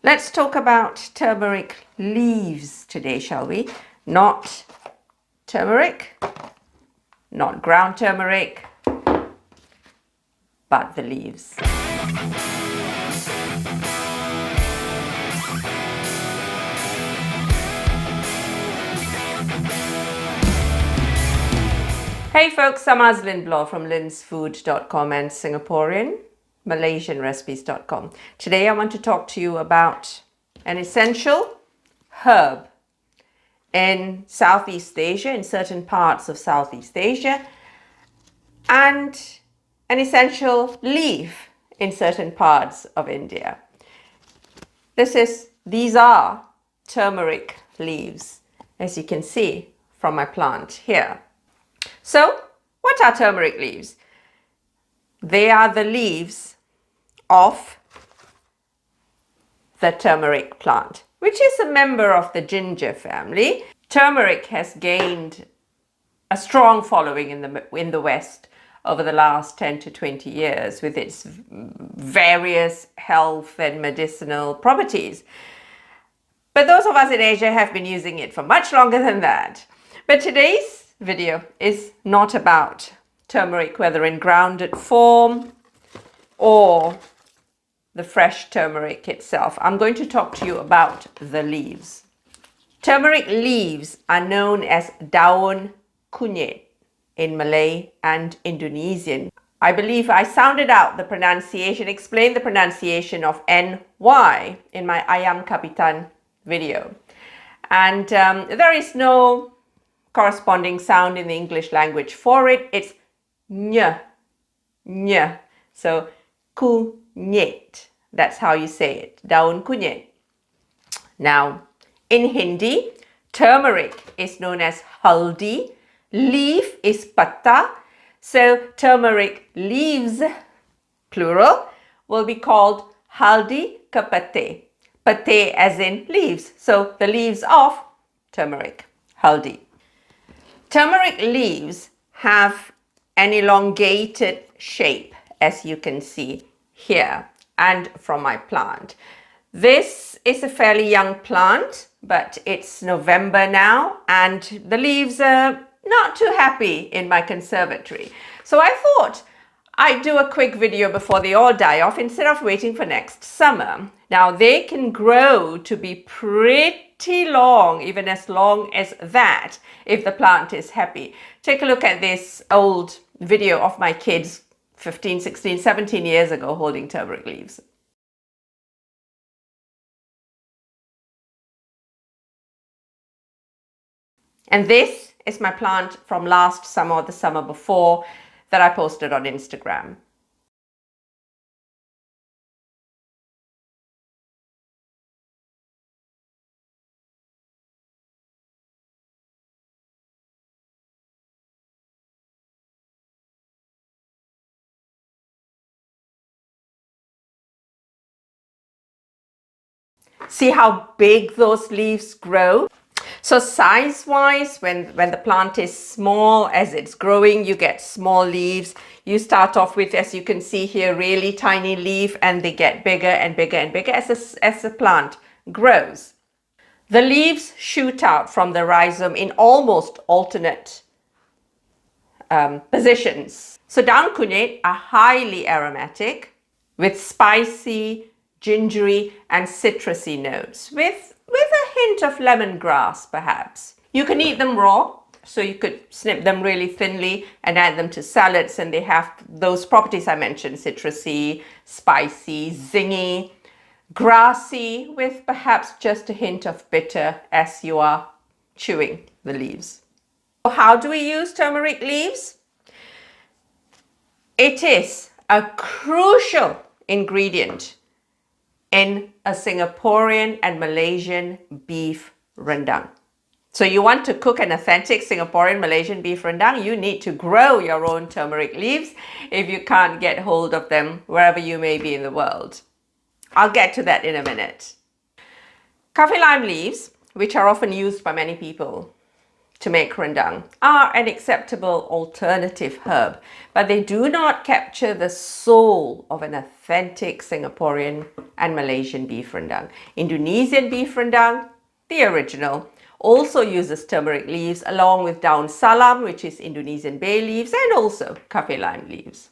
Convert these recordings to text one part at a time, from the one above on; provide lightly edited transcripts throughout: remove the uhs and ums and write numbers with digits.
Let's talk about turmeric leaves today, shall we? Not turmeric, not ground turmeric, but the leaves. Hey folks, I'm Lynn Bloor from linsfood.com and Singaporean MalaysianRecipes.com. Today I want to talk to you about an essential herb in Southeast Asia, in certain parts of Southeast Asia, and an essential leaf in certain parts of India. These are turmeric leaves, as you can see from my plant here. So, what are turmeric leaves? They are the leaves of the turmeric plant, which is a member of the ginger family. Turmeric has gained a strong following in the West over the last 10 to 20 years with its various health and medicinal properties. But those of us in Asia have been using it for much longer than that. But today's video is not about turmeric, whether in grounded form or the fresh turmeric itself. I'm going to talk to you about the leaves. Turmeric leaves are known as Daun Kunyit in Malay and Indonesian. I believe I sounded out the pronunciation, explained the pronunciation of NY in my Ayam Kapitan video. And there is no corresponding sound in the English language for it. It's ny. So kunyit, that's how you say it, daun kunyit. Now, in Hindi, turmeric is known as haldi, leaf is patta, so turmeric leaves, plural, will be called haldi ka pate. Pate as in leaves, so the leaves of turmeric, haldi. Turmeric leaves have an elongated shape, as you can see here and from my plant. This is a fairly young plant, but it's November now and the leaves are not too happy in my conservatory. So I thought I'd do a quick video before they all die off instead of waiting for next summer. Now they can grow to be pretty long, even as long as that, if the plant is happy. Take a look at this old video of my kids 15, 16, 17 years ago holding turmeric leaves. And this is my plant from last summer or the summer before that I posted on Instagram. See how big those leaves grow? So size-wise, when the plant is small, as it's growing, you get small leaves. You start off with, as you can see here, really tiny leaf, and they get bigger and bigger and bigger as the plant grows. The leaves shoot out from the rhizome in almost alternate positions. So Daun Kunyit are highly aromatic with spicy, gingery and citrusy notes with a hint of lemongrass perhaps. You can eat them raw, so you could snip them really thinly and add them to salads, and they have those properties I mentioned: citrusy, spicy, zingy, grassy, with perhaps just a hint of bitter as you are chewing the leaves. How do we use turmeric leaves? It is a crucial ingredient in a Singaporean and Malaysian beef rendang. So you want to cook an authentic Singaporean Malaysian beef rendang, you need to grow your own turmeric leaves if you can't get hold of them wherever you may be in the world. I'll get to that in a minute. Kaffir lime leaves, which are often used by many people to make rendang are an acceptable alternative herb, but they do not capture the soul of an authentic Singaporean and Malaysian beef rendang. Indonesian beef rendang, the original, also uses turmeric leaves along with daun salam, which is Indonesian bay leaves, and also kaffir lime leaves.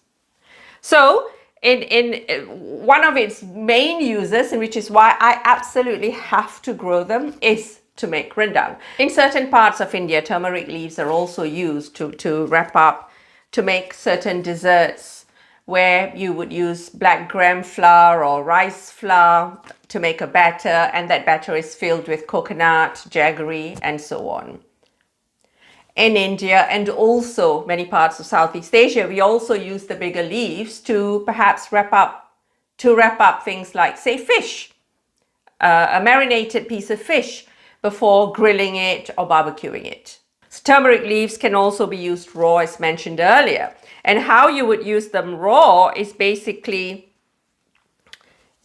So in one of its main uses, and which is why I absolutely have to grow them, is to make rendang. In certain parts of India, turmeric leaves are also used to wrap up, to make certain desserts, where you would use black gram flour or rice flour to make a batter, and that batter is filled with coconut, jaggery, and so on. In India and also many parts of Southeast Asia, we also use the bigger leaves to perhaps wrap up things like, say, fish, a marinated piece of fish before grilling it or barbecuing it. So turmeric leaves can also be used raw, as mentioned earlier. And how you would use them raw is basically,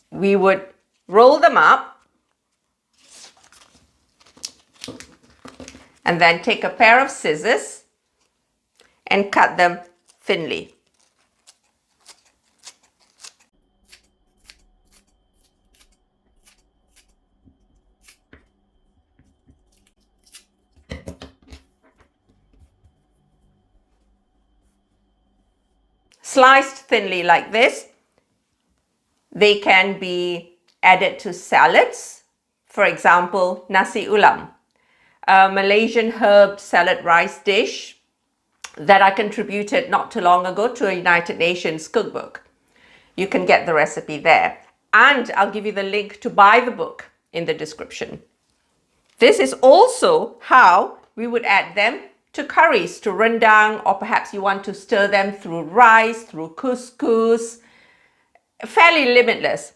we would roll them up and then take a pair of scissors and cut them thinly. Sliced thinly like this. They can be added to salads, for example, nasi ulam, a Malaysian herb salad rice dish that I contributed not too long ago to a United Nations cookbook. You can get the recipe there, and I'll give you the link to buy the book in the description. This is also how we would add them to curries, to rendang, or perhaps you want to stir them through rice, through couscous. Fairly limitless.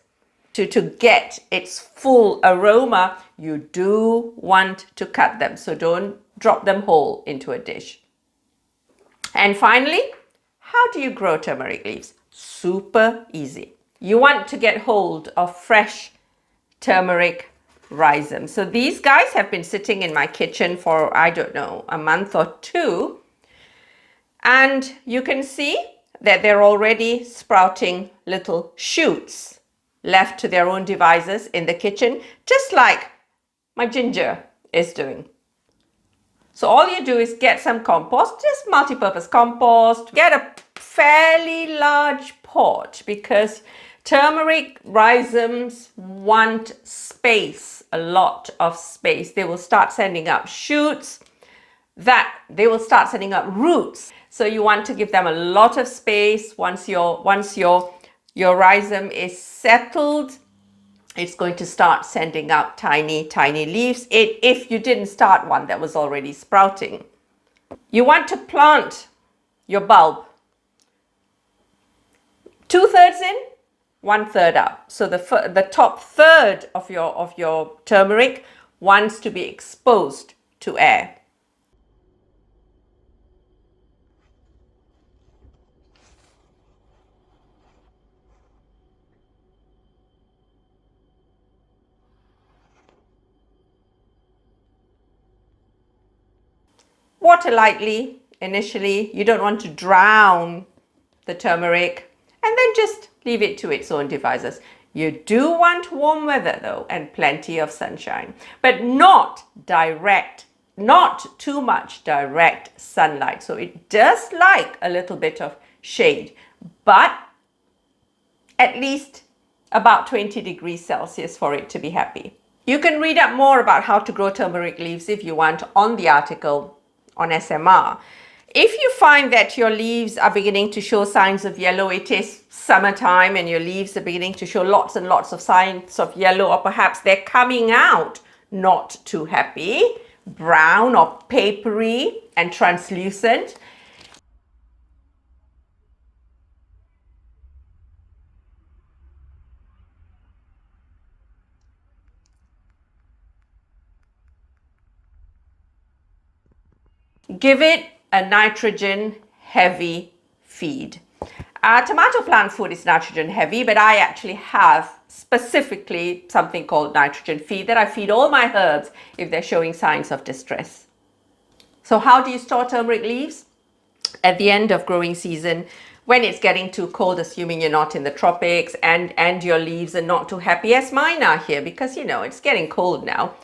To get its full aroma, you do want to cut them, so don't drop them whole into a dish. And finally, how do you grow turmeric leaves? Super easy. You want to get hold of fresh turmeric rhizome. So these guys have been sitting in my kitchen for, I don't know, a month or two. And you can see that they're already sprouting little shoots left to their own devices in the kitchen, just like my ginger is doing. So all you do is get some compost, just multi-purpose compost. Get a fairly large pot because turmeric rhizomes want space, a lot of space. They will start sending up shoots, that they will start sending up roots. So you want to give them a lot of space. Once your rhizome is settled, it's going to start sending out tiny leaves if you didn't start one that was already sprouting. You want to plant your bulb 2/3 in, 1/3 out. So the top third of your turmeric wants to be exposed to air. Water lightly initially. You don't want to drown the turmeric, and then just leave it to its own devices. You do want warm weather though, and plenty of sunshine, but not too much direct sunlight. So it does like a little bit of shade, but at least about 20 degrees Celsius for it to be happy. You can read up more about how to grow turmeric leaves if you want on the article on SMR. If you find that your leaves are beginning to show signs of yellow, it is summertime and your leaves are beginning to show lots and lots of signs of yellow, or perhaps they're coming out not too happy, brown or papery and translucent, give it a nitrogen heavy feed. Tomato plant food is nitrogen heavy, but I actually have specifically something called nitrogen feed that I feed all my herbs if they're showing signs of distress. So how do you store turmeric leaves? At the end of growing season, when it's getting too cold, assuming you're not in the tropics and your leaves are not too happy, as mine are here, because you know it's getting cold now.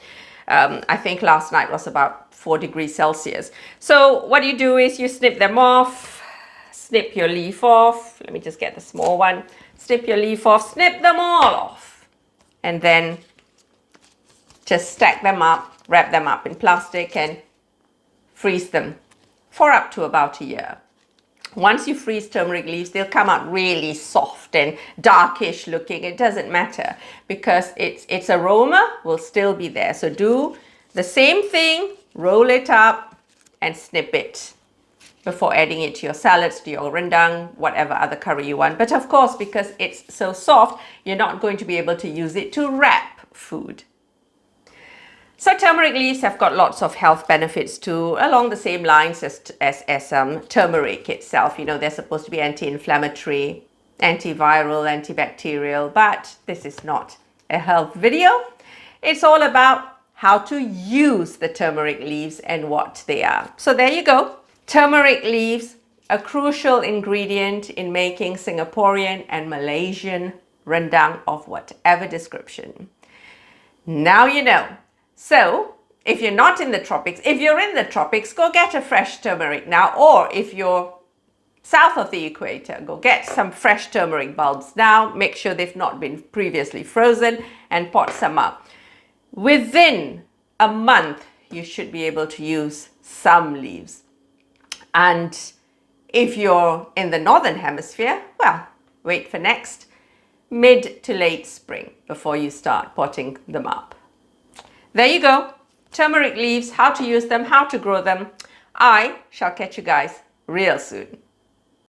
I think last night was about 4 degrees Celsius. So what you do is you snip them off, snip your leaf off. Let me just get the small one. Snip your leaf off, snip them all off, and then just stack them up, wrap them up in plastic and freeze them for up to about a year. Once you freeze turmeric leaves, they'll come out really soft and darkish looking. It doesn't matter because its aroma will still be there. So do the same thing, roll it up and snip it before adding it to your salads, to your rendang, whatever other curry you want. But of course, because it's so soft, you're not going to be able to use it to wrap food. So turmeric leaves have got lots of health benefits too, along the same lines as turmeric itself. You know, they're supposed to be anti-inflammatory, antiviral, antibacterial, but this is not a health video. It's all about how to use the turmeric leaves and what they are. So there you go. Turmeric leaves, a crucial ingredient in making Singaporean and Malaysian rendang of whatever description. Now you know. So, if you're not in the tropics, if you're in the tropics, go get a fresh turmeric now. Or if you're south of the equator, go get some fresh turmeric bulbs now. Make sure they've not been previously frozen and pot some up. Within a month, you should be able to use some leaves. And if you're in the northern hemisphere, well, wait for next mid to late spring before you start potting them up. There you go. Turmeric leaves, how to use them, how to grow them. I shall catch you guys real soon.